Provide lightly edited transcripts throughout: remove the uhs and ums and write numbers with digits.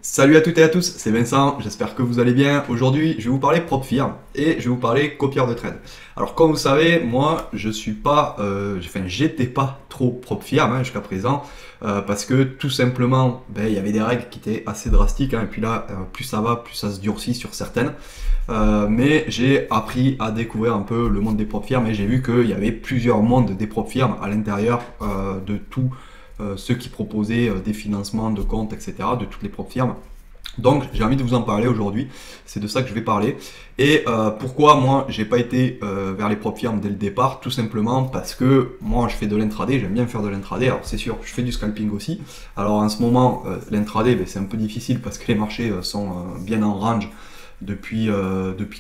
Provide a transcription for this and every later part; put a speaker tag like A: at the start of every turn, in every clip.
A: Salut à toutes et à tous, c'est Vincent, j'espère que vous allez bien. Aujourd'hui, je vais vous parler PropFirm et je vais vous parler copieur de trade. Alors, comme vous savez, moi, je suis pas, j'étais pas trop PropFirm jusqu'à présent parce que tout simplement, il y avait des règles qui étaient assez drastiques et puis là, plus ça va, plus ça se durcit sur certaines. Mais j'ai appris à découvrir un peu le monde des PropFirm et j'ai vu qu'il y avait plusieurs mondes des PropFirm à l'intérieur de tout. Ceux qui proposaient des financements de comptes, etc., de toutes les propres firmes. Donc j'ai envie de vous en parler aujourd'hui, c'est de ça que je vais parler. Et pourquoi moi j'ai pas été vers les propres firmes dès le départ? Tout simplement parce que moi je fais de l'intraday, j'aime bien faire de l'intraday, alors c'est sûr, je fais du scalping aussi. Alors en ce moment, l'intraday c'est un peu difficile parce que les marchés sont bien en range depuis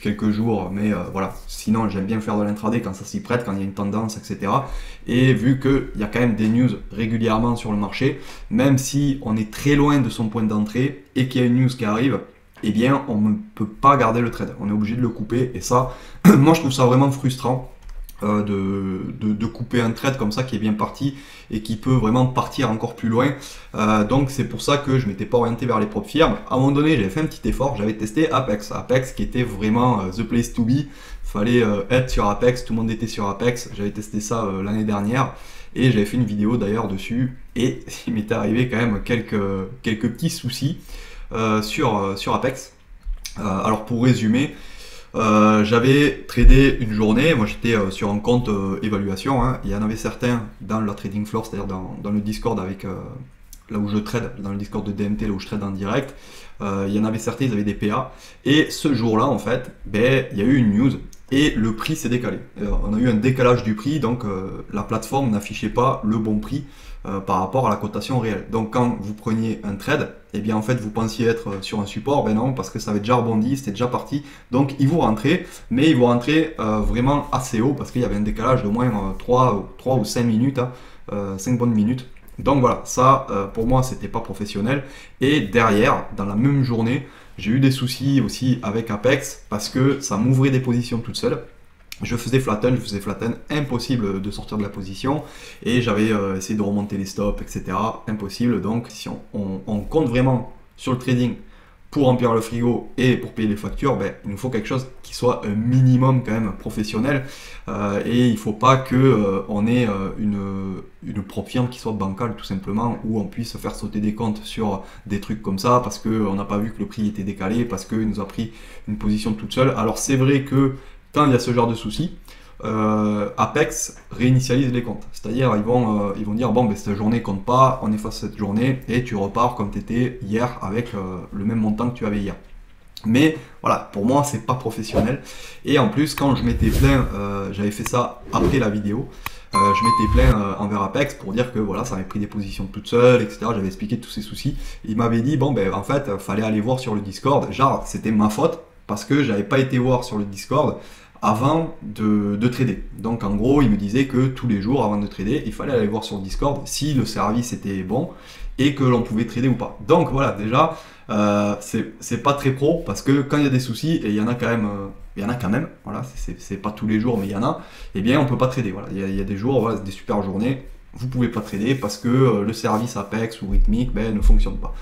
A: quelques jours, mais voilà, sinon j'aime bien faire de l'intraday quand ça s'y prête, quand il y a une tendance, etc. Et vu qu'il y a quand même des news régulièrement sur le marché, même si on est très loin de son point d'entrée et qu'il y a une news qui arrive, eh bien on ne peut pas garder le trade, on est obligé de le couper, et ça, moi je trouve ça vraiment frustrant. De couper un trade comme ça qui est bien parti et qui peut vraiment partir encore plus loin. Donc c'est pour ça que je m'étais pas orienté vers les propres firmes. À un moment donné, j'avais fait un petit effort, j'avais testé Apex. Apex qui était vraiment the place to be. Fallait être sur Apex, tout le monde était sur Apex. J'avais testé ça l'année dernière et j'avais fait une vidéo d'ailleurs dessus. Et il m'était arrivé quand même quelques petits soucis sur Apex. Alors pour résumer, j'avais tradé une journée, moi j'étais sur un compte évaluation, il y en avait certains dans la trading floor, c'est-à-dire dans le Discord avec là où je trade, dans le Discord de DMT, là où je trade en direct, il y en avait certains, ils avaient des PA, et ce jour-là en fait, il y a eu une news, et le prix s'est décalé. On a eu un décalage du prix, donc la plateforme n'affichait pas le bon prix par rapport à la cotation réelle. Donc quand vous preniez un trade, et bien en fait vous pensiez être sur un support, ben non, parce que ça avait déjà rebondi, c'était déjà parti, donc il vous rentrait, mais il vous rentrait vraiment assez haut, parce qu'il y avait un décalage de moins 3 ou 5 minutes, 5 bonnes minutes. Donc voilà, ça pour moi c'était pas professionnel. Et derrière, dans la même journée, j'ai eu des soucis aussi avec Apex, parce que ça m'ouvrait des positions toute seule. Je faisais flatten, impossible de sortir de la position, et j'avais essayé de remonter les stops, etc. Impossible. Donc si on compte vraiment sur le trading pour remplir le frigo et pour payer les factures, il nous faut quelque chose qui soit un minimum quand même professionnel, et il ne faut pas que on ait une propre firme qui soit bancale tout simplement, où on puisse faire sauter des comptes sur des trucs comme ça parce qu'on n'a pas vu que le prix était décalé, parce qu'il nous a pris une position toute seule. Alors c'est vrai que quand il y a ce genre de soucis, Apex réinitialise les comptes. C'est-à-dire ils vont dire bon cette journée compte pas, on efface cette journée et tu repars comme tu étais hier avec le même montant que tu avais hier. Mais voilà, pour moi c'est pas professionnel. Et en plus quand je m'étais plaint, j'avais fait ça après la vidéo, je m'étais plaint envers Apex pour dire que voilà, ça m'avait pris des positions toute seule, etc. J'avais expliqué tous ces soucis. Il m'avait dit bon en fait fallait aller voir sur le Discord, genre c'était ma faute parce que j'avais pas été voir sur le Discord avant de trader. Donc en gros, il me disait que tous les jours avant de trader, il fallait aller voir sur le Discord si le service était bon et que l'on pouvait trader ou pas. Donc voilà, déjà, c'est pas très pro, parce que quand il y a des soucis, et il y en a quand même, voilà, c'est pas tous les jours, mais il y en a, eh bien on peut pas trader. Voilà, il y a des jours, voilà, des super journées, vous pouvez pas trader parce que le service Apex ou Rhythmic ne fonctionne pas.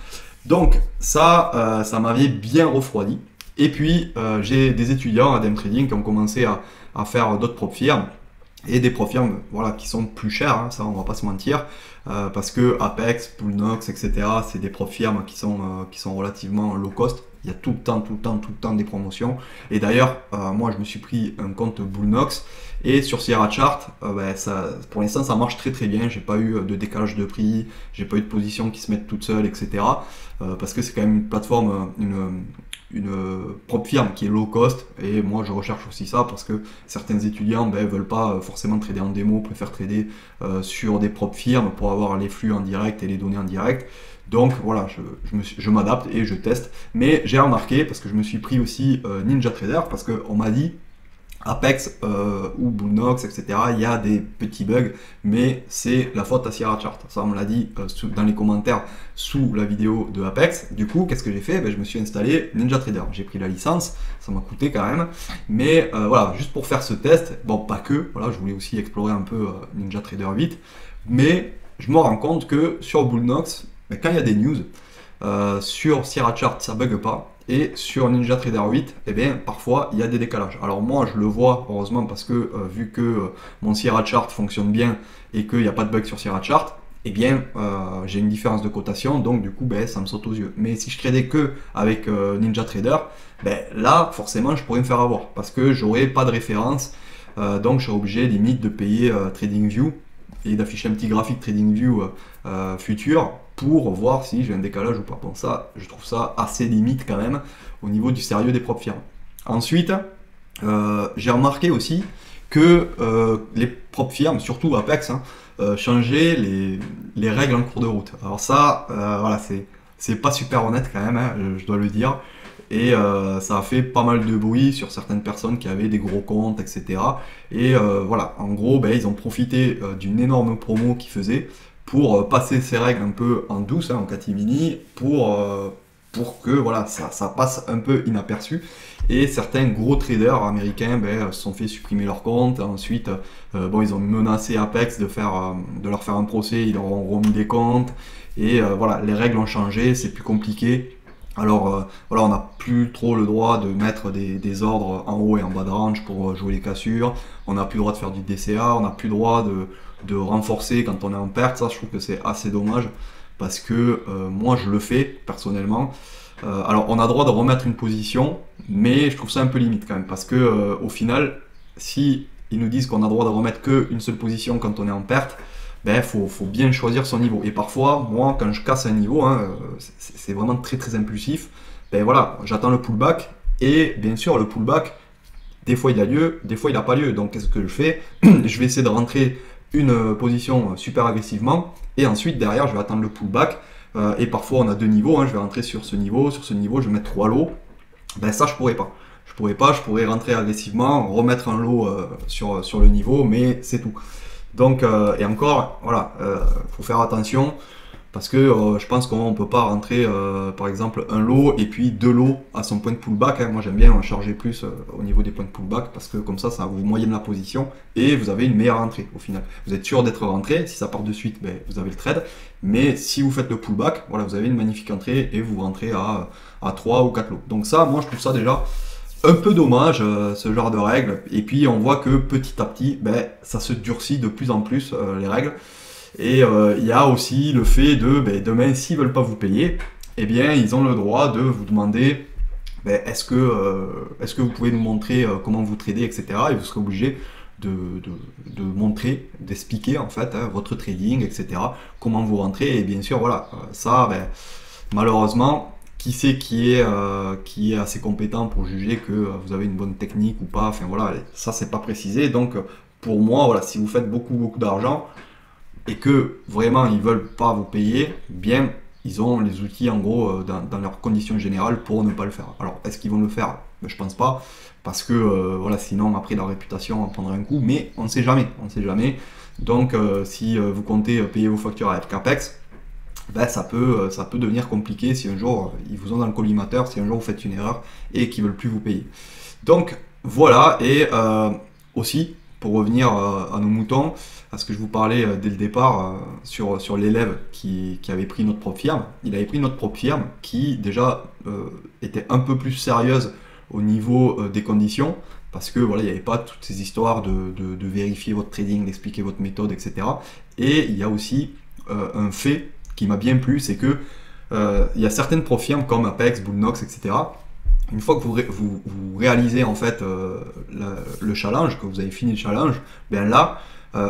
A: Donc ça m'avait bien refroidi. Et puis j'ai des étudiants à DM Trading qui ont commencé à faire d'autres propres firmes, et des propres firmes voilà, qui sont plus chères, ça on va pas se mentir, parce que Apex, Bullnox, etc. c'est des propres firmes qui sont relativement low cost. Il y a tout le temps des promotions. Et d'ailleurs, moi je me suis pris un compte Bullnox, et sur Sierra Chart, pour l'instant ça marche très bien. J'ai pas eu de décalage de prix, j'ai pas eu de position qui se mettent toutes seules, etc. Parce que c'est quand même une plateforme, une propre firme qui est low cost, et moi je recherche aussi ça parce que certains étudiants veulent pas forcément trader en démo, préfèrent trader sur des propres firmes pour avoir les flux en direct et les données en direct. Donc voilà, je m'adapte et je teste. Mais j'ai remarqué, parce que je me suis pris aussi NinjaTrader, parce qu'on m'a dit Apex ou Bullnox, etc. il y a des petits bugs, mais c'est la faute à Sierra Chart. Ça on me l'a dit dans les commentaires sous la vidéo de Apex. Du coup, qu'est-ce que j'ai fait? Je me suis installé NinjaTrader. J'ai pris la licence, ça m'a coûté quand même, mais voilà, juste pour faire ce test. Bon, pas que, voilà, je voulais aussi explorer un peu NinjaTrader 8, mais je me rends compte que sur Bullnox, quand il y a des news, Sur Sierra Chart, ça bug pas. Et sur NinjaTrader 8, eh bien, parfois, il y a des décalages. Alors moi, je le vois, heureusement, parce que vu que mon Sierra Chart fonctionne bien et qu'il n'y a pas de bug sur Sierra Chart, eh bien, j'ai une différence de cotation, donc du coup, ben, ça me saute aux yeux. Mais si je tradais que avec NinjaTrader, ben, là, forcément, je pourrais me faire avoir, parce que j'aurais pas de référence, donc je serais obligé, limite, de payer TradingView et d'afficher un petit graphique TradingView futur pour voir si j'ai un décalage ou pas. Bon, ça, je trouve ça assez limite quand même au niveau du sérieux des propres firmes. Ensuite, j'ai remarqué aussi que les propres firmes, surtout Apex, hein, changeaient les règles en cours de route. Alors ça, voilà, c'est pas super honnête quand même, hein, je dois le dire. Et ça a fait pas mal de bruit sur certaines personnes qui avaient des gros comptes, etc. Et voilà, en gros, ben, ils ont profité d'une énorme promo qu'ils faisaient pour passer ces règles un peu en douce, hein, en catimini, pour que voilà, ça passe un peu inaperçu. Et certains gros traders américains ben, se sont fait supprimer leur compte. Ensuite, bon, ils ont menacé Apex de leur faire un procès, ils leur ont remis des comptes. Et voilà, les règles ont changé, c'est plus compliqué. Alors voilà, on n'a plus trop le droit de mettre des ordres en haut et en bas de range pour jouer les cassures. On n'a plus le droit de faire du DCA, on n'a plus le droit de renforcer quand on est en perte. Ça, je trouve que c'est assez dommage parce que moi, je le fais personnellement. Alors, on a le droit de remettre une position, mais je trouve ça un peu limite quand même parce que au final, si ils nous disent qu'on a le droit de remettre qu'une seule position quand on est en perte, ben, faut bien choisir son niveau. Et parfois, moi, quand je casse un niveau, hein, c'est vraiment très très impulsif. Ben voilà, j'attends le pullback et bien sûr, le pullback, des fois il a lieu, des fois il n'a pas lieu. Donc, qu'est-ce que je fais? Je vais essayer de rentrer une position super agressivement et ensuite derrière, je vais attendre le pullback. Et parfois, on a deux niveaux. Hein, je vais rentrer sur ce niveau, je vais mettre 3 lots. Ben ça, je pourrais pas. Je pourrais rentrer agressivement, remettre un lot sur le niveau, mais c'est tout. Donc, et encore, voilà, faut faire attention parce que je pense qu'on ne peut pas rentrer par exemple un lot et puis 2 lots à son point de pullback. Hein. Moi j'aime bien charger plus au niveau des points de pullback parce que comme ça vous moyenne la position et vous avez une meilleure entrée au final. Vous êtes sûr d'être rentré, si ça part de suite, ben, vous avez le trade. Mais si vous faites le pullback, voilà, vous avez une magnifique entrée et vous rentrez à 3 ou 4 lots. Donc ça, moi je trouve ça déjà un peu dommage ce genre de règles, et puis on voit que petit à petit ben, ça se durcit de plus en plus les règles, et il y a aussi le fait de ben, demain s'ils veulent pas vous payer, eh bien ils ont le droit de vous demander ben, est-ce que vous pouvez nous montrer comment vous tradez, etc. et vous serez obligé de montrer, d'expliquer en fait hein, votre trading, etc. comment vous rentrez, et bien sûr voilà, ça ben, malheureusement qui c'est qui est assez compétent pour juger que vous avez une bonne technique ou pas, enfin voilà, ça c'est pas précisé. Donc pour moi, voilà, si vous faites beaucoup d'argent et que vraiment ils veulent pas vous payer, bien ils ont les outils en gros dans leurs conditions générales pour ne pas le faire. Alors est-ce qu'ils vont le faire? Ben, je pense pas, parce que voilà, sinon après leur réputation en prendrait un coup, mais on ne sait jamais, Donc si vous comptez payer vos factures avec Apex, ben, ça peut devenir compliqué si un jour ils vous ont dans le collimateur, si un jour vous faites une erreur et qu'ils ne veulent plus vous payer. Donc voilà, et aussi pour revenir à nos moutons, à ce que je vous parlais dès le départ sur l'élève qui avait pris notre propre firme. Il avait pris notre propre firme qui déjà était un peu plus sérieuse au niveau des conditions, parce que voilà, il n'y avait pas toutes ces histoires de vérifier votre trading, d'expliquer votre méthode, etc. Et il y a aussi un fait qui m'a bien plu, c'est que il y a certaines firmes comme Apex, Bullnox, etc. Une fois que vous réalisez en fait le challenge, que vous avez fini le challenge, ben là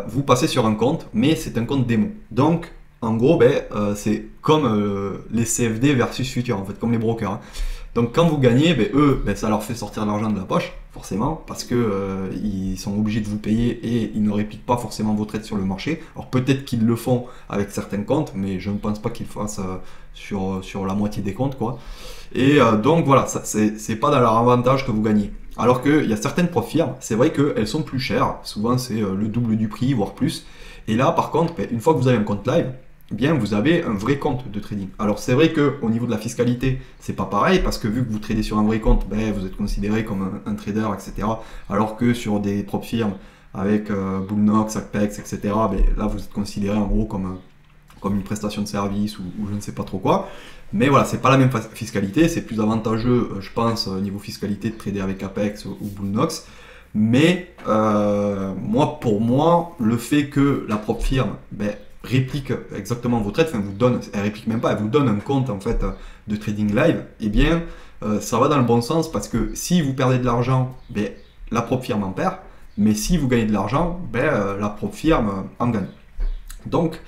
A: vous passez sur un compte, mais c'est un compte démo. Donc en gros, ben, c'est comme les CFD versus Future, en fait, comme les brokers. Hein. Donc quand vous gagnez, ben, eux, ben, ça leur fait sortir de l'argent de la poche, forcément, parce que ils sont obligés de vous payer et ils ne répliquent pas forcément vos trades sur le marché. Alors peut-être qu'ils le font avec certains comptes, mais je ne pense pas qu'ils le fassent sur la moitié des comptes, quoi. Et donc voilà, c'est pas dans leur avantage que vous gagnez. Alors qu'il y a certaines firmes, c'est vrai qu'elles sont plus chères, souvent c'est le double du prix, voire plus. Et là par contre, ben, une fois que vous avez un compte live, bien vous avez un vrai compte de trading. Alors c'est vrai qu'au niveau de la fiscalité, c'est pas pareil, parce que vu que vous tradez sur un vrai compte, ben, vous êtes considéré comme un trader, etc. Alors que sur des propres firmes avec Bullnox, Apex, etc., ben, là vous êtes considéré en gros comme une prestation de service ou je ne sais pas trop quoi. Mais voilà, c'est pas la même fiscalité, c'est plus avantageux, je pense, au niveau fiscalité de trader avec Apex ou Bullnox. Mais pour moi, le fait que la propre firme réplique exactement vos trades, enfin vous donne, elle réplique même pas, elle vous donne un compte en fait de trading live, eh bien ça va dans le bon sens parce que si vous perdez de l'argent, la propre firme en perd, mais si vous gagnez de l'argent, la propre firme en gagne. Donc,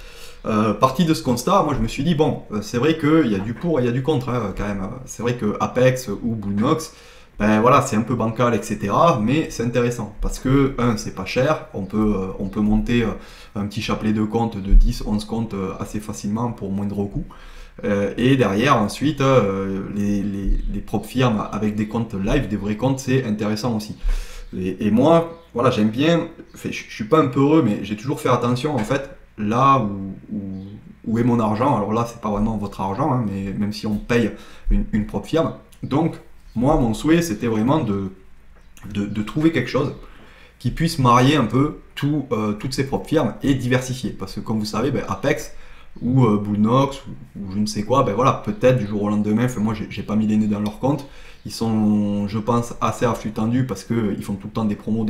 A: parti de ce constat, moi je me suis dit, bon, c'est vrai qu'il y a du pour et il y a du contre quand même. C'est vrai que Apex ou Bullnox, voilà, c'est un peu bancal, etc. Mais c'est intéressant parce que, c'est pas cher, on peut monter un petit chapelet de comptes de 10, 11 comptes assez facilement pour moindre coût. Et derrière, ensuite, les propres firmes avec des comptes live, des vrais comptes, c'est intéressant aussi. Et moi, voilà, j'aime bien, je suis pas un peu heureux, mais j'ai toujours fait attention, en fait, là où est mon argent. Alors là, c'est pas vraiment votre argent, hein, mais même si on paye une propre firme. Donc, moi, mon souhait, c'était vraiment de trouver quelque chose qui puisse marier un peu toutes ces propres firmes et diversifier. Parce que comme vous savez, Apex ou Bullnox ou je ne sais quoi, voilà, peut-être du jour au lendemain, moi j'ai pas mis les nez dans leur compte, ils sont, je pense, assez à flux tendu parce qu'ils font tout le temps des promos,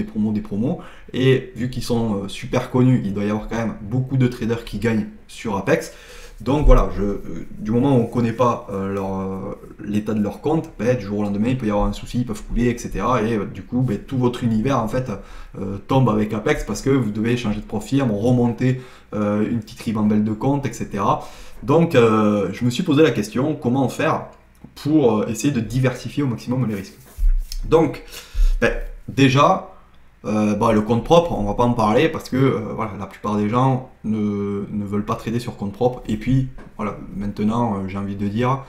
A: et vu qu'ils sont super connus, il doit y avoir quand même beaucoup de traders qui gagnent sur Apex. Donc voilà, du moment où on ne connaît pas l'état de leur compte, du jour au lendemain, il peut y avoir un souci, ils peuvent couler, etc. Et du coup, tout votre univers en fait tombe avec Apex parce que vous devez changer de profil, remonter une petite ribambelle de compte, etc. Donc je me suis posé la question, comment faire pour essayer de diversifier au maximum les risques. Donc déjà, le compte propre, on va pas en parler parce que voilà, la plupart des gens ne veulent pas trader sur compte propre. Et puis voilà, maintenant j'ai envie de dire,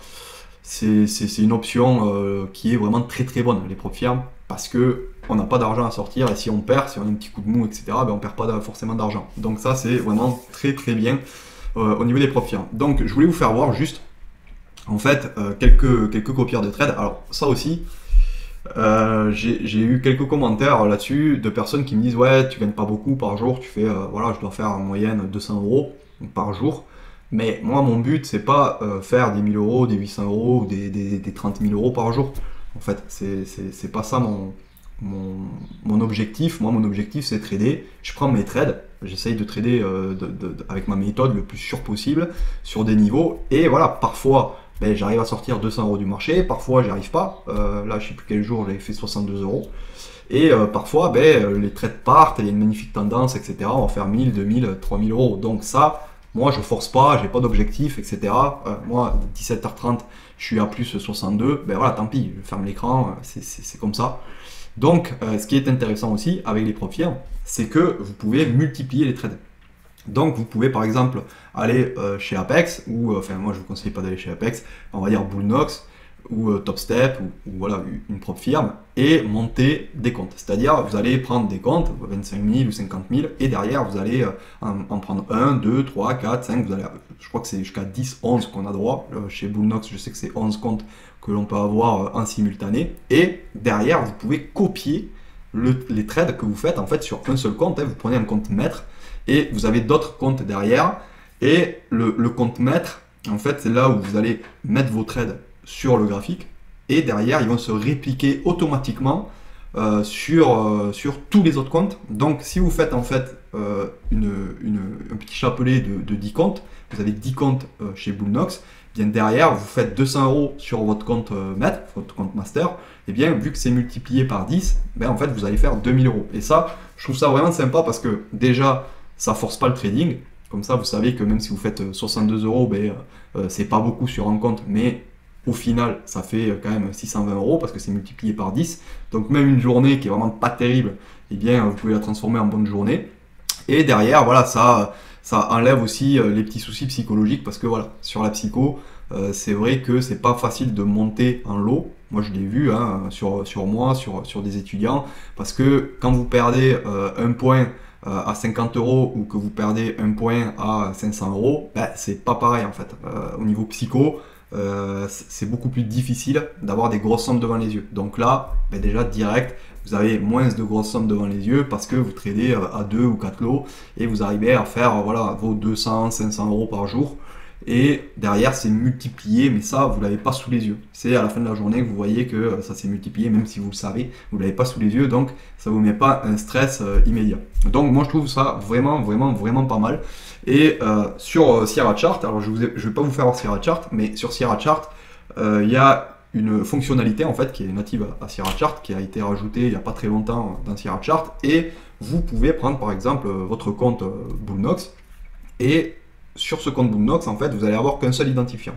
A: c'est une option qui est vraiment très très bonne, les propres firmes, parce que on n'a pas d'argent à sortir et si on perd, si on a un petit coup de mou, etc., on perd pas forcément d'argent. Donc ça c'est vraiment très très bien au niveau des propres firmes. Donc je voulais vous faire voir juste en fait quelques copieurs de trade. Alors ça aussi, j'ai eu quelques commentaires là-dessus de personnes qui me disent ouais, tu gagnes pas beaucoup par jour, tu fais voilà, je dois faire en moyenne 200 euros par jour. Mais moi mon but c'est pas faire des 1000 euros, des 800 euros ou des 30 000 euros par jour. En fait c'est pas ça mon objectif. Moi mon objectif c'est trader, je prends mes trades, j'essaye de trader avec ma méthode le plus sûr possible sur des niveaux et voilà, parfois j'arrive à sortir 200 euros du marché, parfois j'y arrive pas, là je sais plus quel jour j'avais fait 62 euros, et parfois les trades partent, il y a une magnifique tendance, etc. On va faire 1000, 2000, 3000 euros, donc ça, moi je force pas, j'ai pas d'objectif, etc. Moi 17h30 je suis à plus 62, voilà, tant pis, je ferme l'écran, c'est comme ça. Donc ce qui est intéressant aussi avec les profils, c'est que vous pouvez multiplier les trades. Donc vous pouvez par exemple aller chez Apex, ou enfin moi je vous conseille pas d'aller chez Apex, on va dire Bullnox ou Topstep ou voilà une propre firme et monter des comptes. C'est-à-dire vous allez prendre des comptes, 25 000 ou 50 000 et derrière vous allez en prendre 1, 2, 3, 4, 5, vous allez, je crois que c'est jusqu'à 10, 11 qu'on a droit. Chez Bullnox je sais que c'est 11 comptes que l'on peut avoir en simultané et derrière vous pouvez copier les trades que vous faites en fait sur un seul compte, vous prenez un compte maître et vous avez d'autres comptes derrière et le compte maître en fait c'est là où vous allez mettre vos trades sur le graphique et derrière ils vont se répliquer automatiquement sur tous les autres comptes. Donc si vous faites en fait un petit chapelet de 10 comptes, vous avez 10 comptes chez Bullnox, bien derrière vous faites 200 euros sur votre compte maître, votre compte master, et bien vu que c'est multiplié par 10, en fait vous allez faire 2000 euros. Et ça, je trouve ça vraiment sympa parce que déjà ça force pas le trading, comme ça vous savez que même si vous faites 62 euros, c'est pas beaucoup sur un compte, mais au final ça fait quand même 620 euros parce que c'est multiplié par 10, donc même une journée qui est vraiment pas terrible, et bien vous pouvez la transformer en bonne journée. Et derrière voilà, ça enlève aussi les petits soucis psychologiques parce que voilà, sur la psycho, c'est vrai que c'est pas facile de monter en lot. Moi je l'ai vu sur moi, sur des étudiants, parce que quand vous perdez un point à 50 euros ou que vous perdez un point à 500 euros, c'est pas pareil en fait. Au niveau psycho, c'est beaucoup plus difficile d'avoir des grosses sommes devant les yeux. Donc là, ben déjà direct, vous avez moins de grosses sommes devant les yeux parce que vous tradez à 2 ou 4 lots et vous arrivez à faire voilà, vos 200, 500 euros par jour. Et derrière, c'est multiplié, mais ça, vous ne l'avez pas sous les yeux. C'est à la fin de la journée que vous voyez que ça s'est multiplié, même si vous le savez, vous ne l'avez pas sous les yeux, donc ça ne vous met pas un stress immédiat. Donc moi, je trouve ça vraiment, vraiment, vraiment pas mal. Et sur Sierra Chart, alors je ne vais pas vous faire Sierra Chart, mais sur Sierra Chart, il y a une fonctionnalité en fait qui est native à Sierra Chart, qui a été rajoutée il n'y a pas très longtemps dans Sierra Chart, et vous pouvez prendre par exemple votre compte Bullnox, et sur ce compte Bullnox, en fait, vous allez avoir qu'un seul identifiant.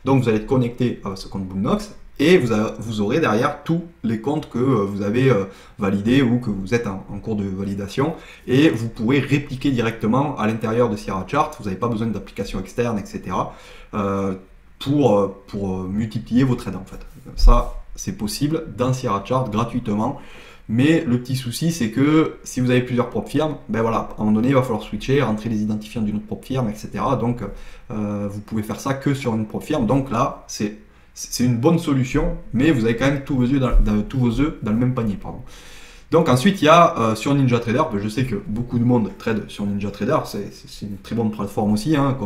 A: Donc vous allez être connecté à ce compte Bullnox, et vous aurez derrière tous les comptes que vous avez validés ou que vous êtes en cours de validation, et vous pourrez répliquer directement à l'intérieur de Sierra Chart. Vous n'avez pas besoin d'applications externes, etc. Pour multiplier vos trades en fait. Ça, c'est possible dans Sierra Chart gratuitement. Mais le petit souci, c'est que si vous avez plusieurs propres firmes, ben voilà, à un moment donné, il va falloir switcher, rentrer les identifiants d'une autre propre firme, etc. Donc, vous pouvez faire ça que sur une propre firme. Donc là, c'est une bonne solution, mais vous avez quand même tous vos œufs dans le même panier. Pardon. Donc ensuite, il y a sur NinjaTrader, je sais que beaucoup de monde trade sur NinjaTrader, c'est une très bonne plateforme aussi, hein,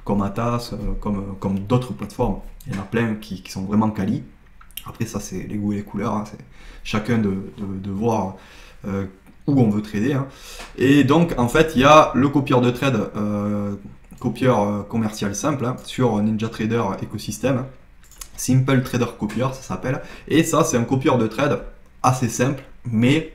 A: comme Atas, comme d'autres plateformes. Il y en a plein qui sont vraiment quali. Après ça, c'est les goûts et les couleurs, hein, c'est chacun de voir où on veut trader. Hein. Et donc en fait, il y a le copieur de trade, copieur commercial simple, hein, sur NinjaTrader écosystème. Simple Trader Copier, ça s'appelle. Et ça, c'est un copieur de trade assez simple, mais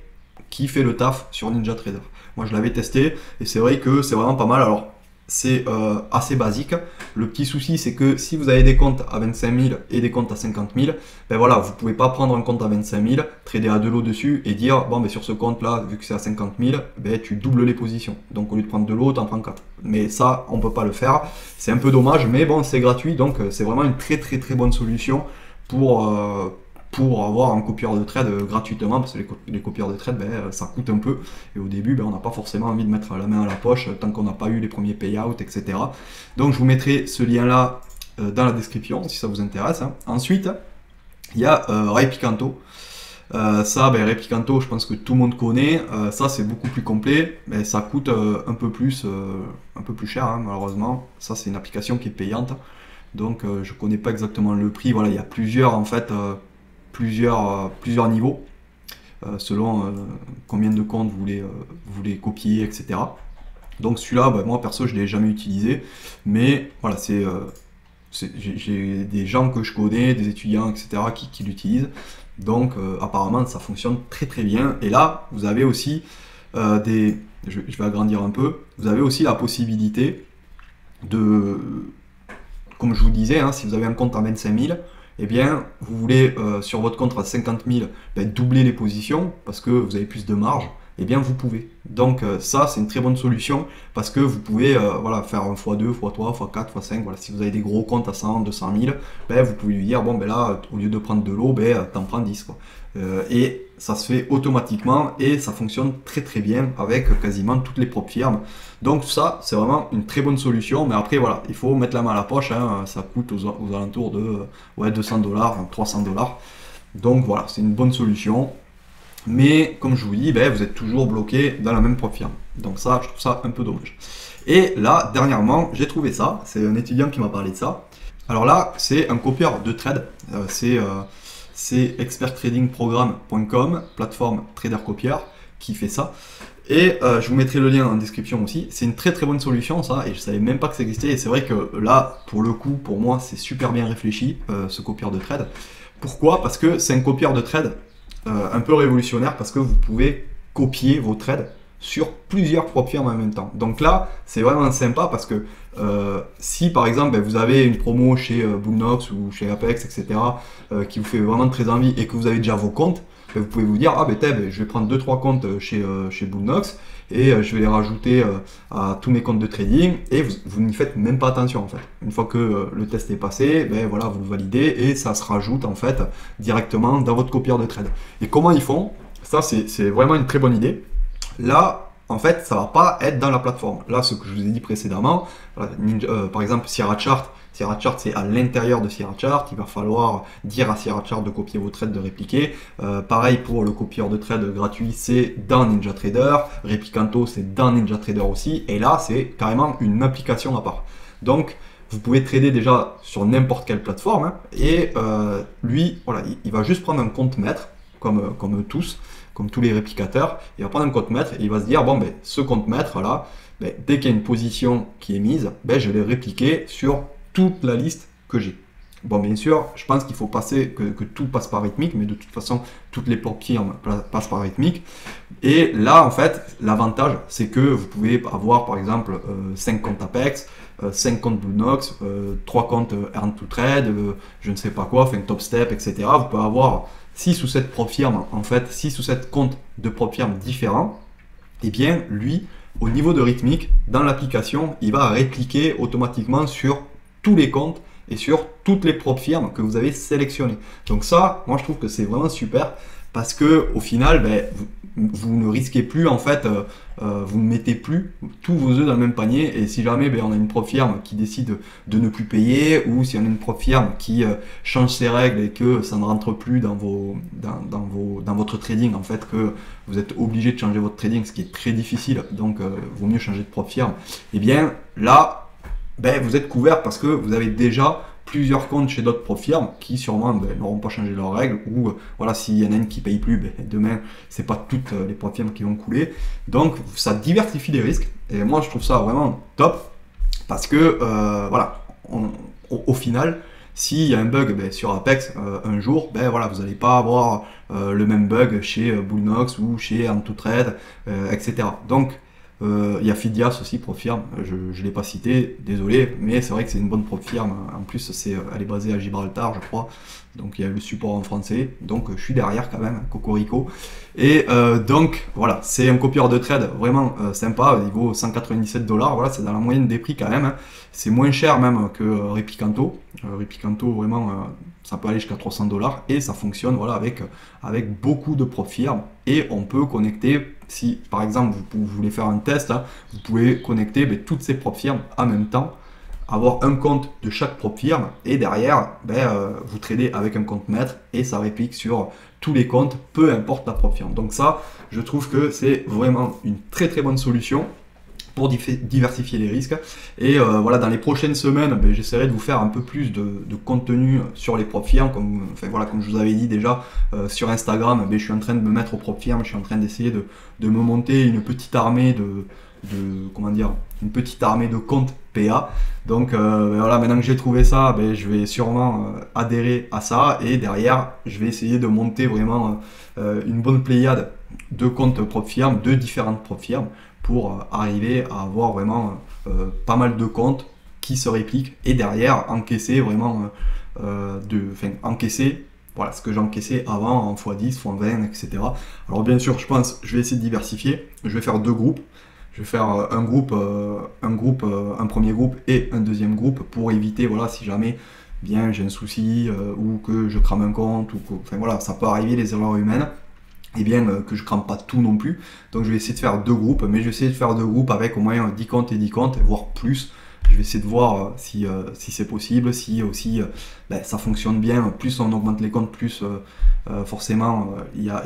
A: qui fait le taf sur NinjaTrader. Moi, je l'avais testé et c'est vrai que c'est vraiment pas mal. Alors, c'est assez basique. Le petit souci, c'est que si vous avez des comptes à 25 000 et des comptes à 50 000, ben voilà, vous ne pouvez pas prendre un compte à 25 000, trader à 2 lots dessus et dire, bon, ben sur ce compte-là, vu que c'est à 50 000, ben tu doubles les positions. Donc, au lieu de prendre 2 lots, tu en prends 4. Mais ça, on ne peut pas le faire. C'est un peu dommage, mais bon, c'est gratuit. Donc, c'est vraiment une très, très, très bonne solution pour avoir un copieur de trade gratuitement, parce que les copieurs de trade, ben, ça coûte un peu, et au début, ben, on n'a pas forcément envie de mettre la main à la poche tant qu'on n'a pas eu les premiers payouts, etc. Donc je vous mettrai ce lien-là dans la description, si ça vous intéresse. Hein. Ensuite, il y a Replicanto. Ça, ben, Replicanto, je pense que tout le monde connaît. Ça, c'est beaucoup plus complet, mais ça coûte un peu plus cher, hein, malheureusement. Ça, c'est une application qui est payante. Donc je connais pas exactement le prix. Voilà, il y a plusieurs en fait plusieurs niveaux selon combien de comptes vous voulez copier, etc. Donc celui-là, bah, moi perso, je l'ai jamais utilisé, mais voilà, j'ai des gens que je connais, des étudiants, etc. qui l'utilisent. Donc apparemment, ça fonctionne très très bien. Et là, vous avez aussi je vais agrandir un peu. Vous avez aussi la possibilité de, comme je vous disais, hein, si vous avez un compte à 25 000, eh bien, vous voulez sur votre compte à 50 000 ben, doubler les positions parce que vous avez plus de marge, eh bien vous pouvez. Donc ça, c'est une très bonne solution parce que vous pouvez voilà, faire un x2, x3, x4, x5. Voilà, si vous avez des gros comptes à 100, 200 000, ben, vous pouvez lui dire, bon ben là, au lieu de prendre de l'eau, ben, t'en prends 10. Quoi. Et ça se fait automatiquement et ça fonctionne très très bien avec quasiment toutes les propres firmes. Donc ça, c'est vraiment une très bonne solution. Mais après, voilà, il faut mettre la main à la poche. Hein, ça coûte aux alentours de ouais, 200 $, 300 $. Donc voilà, c'est une bonne solution. Mais comme je vous dis, ben, vous êtes toujours bloqué dans la même propre firme. Donc ça, je trouve ça un peu dommage. Et là, dernièrement, j'ai trouvé ça. C'est un étudiant qui m'a parlé de ça. Alors là, c'est un copieur de trade. C'est experttradingprogram.com, plateforme trader copier, qui fait ça. Et je vous mettrai le lien en description aussi. C'est une très très bonne solution ça, et je savais même pas que ça existait. Et c'est vrai que là, pour le coup, pour moi, c'est super bien réfléchi, ce copieur de trade. Pourquoi? Parce que c'est un copieur de trade un peu révolutionnaire, parce que vous pouvez copier vos trades sur plusieurs propres firmes en même temps. Donc là, c'est vraiment sympa parce que si par exemple ben, vous avez une promo chez Bullnox ou chez Apex, etc., qui vous fait vraiment très envie et que vous avez déjà vos comptes, ben, vous pouvez vous dire, ah ben je vais prendre 2-3 comptes chez Bullnox et je vais les rajouter à tous mes comptes de trading, et vous n'y faites même pas attention en fait. Une fois que le test est passé, ben voilà, vous le validez et ça se rajoute en fait directement dans votre copieur de trade. Et comment ils font? Ça, c'est vraiment une très bonne idée. Là, en fait, ça va pas être dans la plateforme. Là, ce que je vous ai dit précédemment, voilà, par exemple, Sierra Chart, Sierra Chart, c'est à l'intérieur de Sierra Chart. Il va falloir dire à Sierra Chart de copier vos trades, de répliquer. Pareil pour le copieur de trade gratuit, c'est dans NinjaTrader. Replicanto, c'est dans NinjaTrader aussi. Et là, c'est carrément une application à part. Donc, vous pouvez trader déjà sur n'importe quelle plateforme. Hein, et lui, voilà, il va juste prendre un compte maître, comme tous les réplicateurs. Il va prendre un compte maître et il va se dire, bon, ben, ce compte maître là, ben, dès qu'il y a une position qui est mise, ben, je vais répliquer sur toute la liste que j'ai. Bon, bien sûr, je pense qu'il faut passer, que tout passe par rythmique, mais de toute façon, toutes les portiers passent par rythmique. Et là, en fait, l'avantage, c'est que vous pouvez avoir, par exemple, 5 comptes Apex, 5 comptes Bluenox, 3 comptes Earn to Trade, je ne sais pas quoi, enfin, Top Step, etc. Vous pouvez avoir 6 ou 7 prop firmes, en fait, 6 ou 7 comptes de prop firmes différents. Et bien, lui, au niveau de rythmique, dans l'application, il va répliquer automatiquement sur tous les comptes et sur toutes les prop firmes que vous avez sélectionnées. Donc ça, moi je trouve que c'est vraiment super parce que au final, ben, vous ne risquez plus en fait, vous ne mettez plus tous vos œufs dans le même panier. Et si jamais ben, on a une prop firme qui décide de ne plus payer, ou si on a une prop firme qui change ses règles et que ça ne rentre plus dans votre trading, en fait, que vous êtes obligé de changer votre trading, ce qui est très difficile, donc vaut mieux changer de prop firme. Et bien là, ben, vous êtes couvert parce que vous avez déjà plusieurs comptes chez d'autres prop firmes qui sûrement ben, n'auront pas changé leurs règles, ou voilà, s'il y en a une qui paye plus, ben, demain c'est pas toutes les prop firmes qui vont couler. Donc ça diversifie les risques et moi je trouve ça vraiment top parce que voilà, au final, s'il y a un bug ben, sur Apex un jour, ben voilà, vous n'allez pas avoir le même bug chez Bluenox ou chez Earn to Trade, etc. Donc il y a Fidias aussi, prop firme, je ne l'ai pas cité, désolé, mais c'est vrai que c'est une bonne prop firme. En plus, elle est basée à Gibraltar, je crois, donc il y a le support en français, donc je suis derrière quand même, cocorico. Et donc voilà, c'est un copieur de trade vraiment sympa, il vaut 197 $, voilà, c'est dans la moyenne des prix quand même, hein. C'est moins cher même que Replicanto. Replicanto, vraiment, ça peut aller jusqu'à 300 $, et ça fonctionne voilà, avec beaucoup de prop firmes, et on peut connecter, si par exemple vous voulez faire un test, hein, vous pouvez connecter ben, toutes ces prop firmes en même temps, avoir un compte de chaque prop firme, et derrière ben, vous tradez avec un compte maître et ça réplique sur tous les comptes, peu importe la prop firme. Donc ça, je trouve que c'est vraiment une très très bonne solution pour diversifier les risques. Et voilà, dans les prochaines semaines, ben, j'essaierai de vous faire un peu plus de contenu sur les prop firmes, comme je vous avais dit déjà sur Instagram, ben, je suis en train de me mettre aux prop firmes, je suis en train d'essayer de me monter une petite armée une petite armée de comptes PA. Donc voilà, maintenant que j'ai trouvé ça, ben, je vais sûrement adhérer à ça, et derrière je vais essayer de monter vraiment une bonne pléiade de comptes prop firmes, de différentes prop firmes, pour arriver à avoir vraiment pas mal de comptes qui se répliquent, et derrière encaisser vraiment encaisser voilà ce que j'encaissais avant en x10, x20, etc. Alors bien sûr, je vais essayer de diversifier, je vais faire 2 groupes. Je vais faire un premier groupe et un deuxième groupe pour éviter, voilà, si jamais bien j'ai un souci ou que je crame un compte, ou que, voilà, ça peut arriver, les erreurs humaines, et bien que je crame pas tout non plus. Donc je vais essayer de faire 2 groupes, mais je vais essayer de faire 2 groupes avec au moins 10 comptes et 10 comptes, voire plus. Je vais essayer de voir si c'est possible, si aussi ben, ça fonctionne bien. Plus on augmente les comptes, plus forcément il y a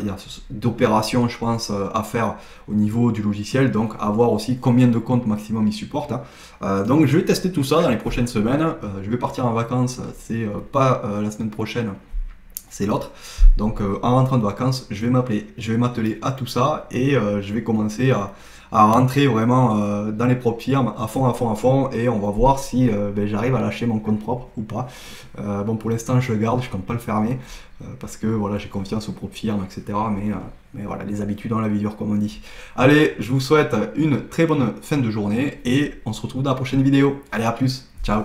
A: d'opérations, je pense, à faire au niveau du logiciel. Donc à voir aussi combien de comptes maximum il supporte, hein. Donc je vais tester tout ça dans les prochaines semaines. Je vais partir en vacances, c'est pas la semaine prochaine, c'est l'autre. Donc en rentrant de vacances, je vais m'atteler à tout ça, et je vais commencer à rentrer vraiment dans les prop firmes à fond, et on va voir si ben, j'arrive à lâcher mon compte propre ou pas. Bon, pour l'instant je le garde, je compte pas le fermer parce que voilà, j'ai confiance aux prop firmes, etc. Mais voilà, les habitudes dans la vie dure, comme on dit. Allez, je vous souhaite une très bonne fin de journée et on se retrouve dans la prochaine vidéo. Allez, à plus, ciao.